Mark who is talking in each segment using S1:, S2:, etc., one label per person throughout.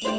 S1: I'd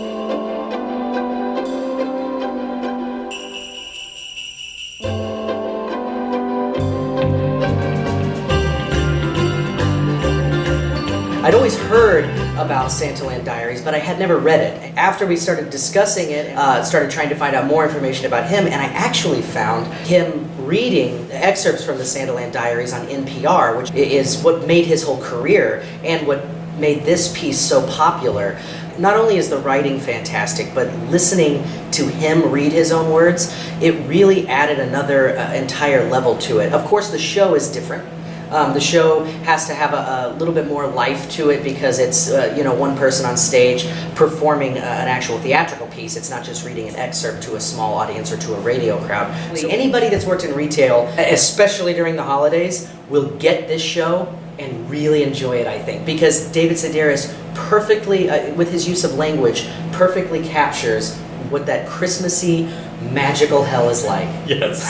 S1: always heard about Santaland Diaries, but I had never read it. After we started discussing it, started trying to find out more information about him, and I actually found him reading excerpts from the Santaland Diaries on NPR, which is what made his whole career and what made this piece so popular. Not only is the writing fantastic, but listening to him read his own words, it really added another entire level to it. Of course, the show is different. The show has to have a little bit more life to it because it's one person on stage performing an actual theatrical piece. It's not just reading an excerpt to a small audience or to a radio crowd. So anybody that's worked in retail, especially during the holidays, will get this show and really enjoy it, I think, because David Sedaris perfectly, with his use of language, perfectly captures what that Christmassy, magical hell is like.
S2: Yes.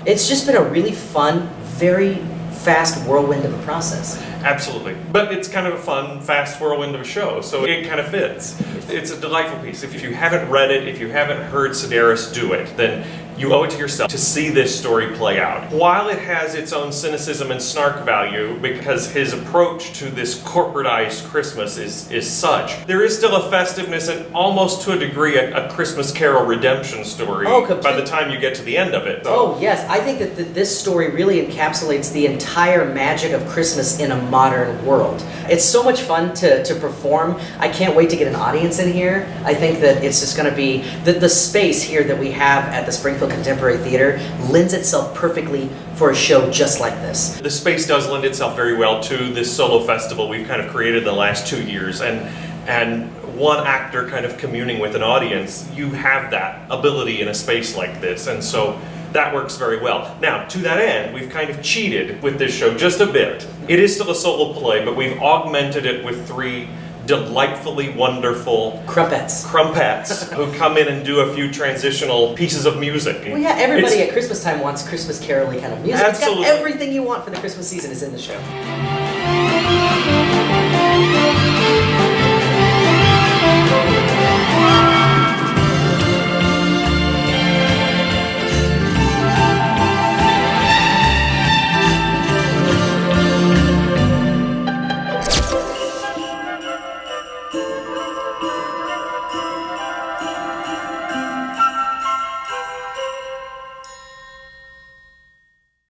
S1: It's just been a really fun, very fast whirlwind of a process.
S2: Absolutely. But it's kind of a fun, fast whirlwind of a show, so it kind of fits. It's a delightful piece. If you haven't read it, if you haven't heard Sedaris do it, then you owe it to yourself to see this story play out. While it has its own cynicism and snark value, because his approach to this corporatized Christmas is such, there is still a festiveness and almost to a degree a Christmas Carol redemption story by the time you get to the end of it. So.
S1: Oh yes, I think that this story really encapsulates the entire magic of Christmas in a modern world. It's so much fun to perform. I can't wait to get an audience in here. I think that it's just going to be, the space here that we have at the Springfield Contemporary Theater lends itself perfectly for a show just like this.
S2: The space does lend itself very well to this solo festival we've kind of created in the last 2 years, and one actor kind of communing with an audience, you have that ability in a space like this, and so that works very well. Now, to that end, we've kind of cheated with this show just a bit. It is still a solo play, but we've augmented it with 3 delightfully wonderful
S1: Crumpets
S2: who come in and do a few transitional pieces of music.
S1: Well, yeah, everybody at Christmas time wants Christmas carol-y kind of music.
S2: Absolutely.
S1: It's got everything you want for the Christmas season is in the show.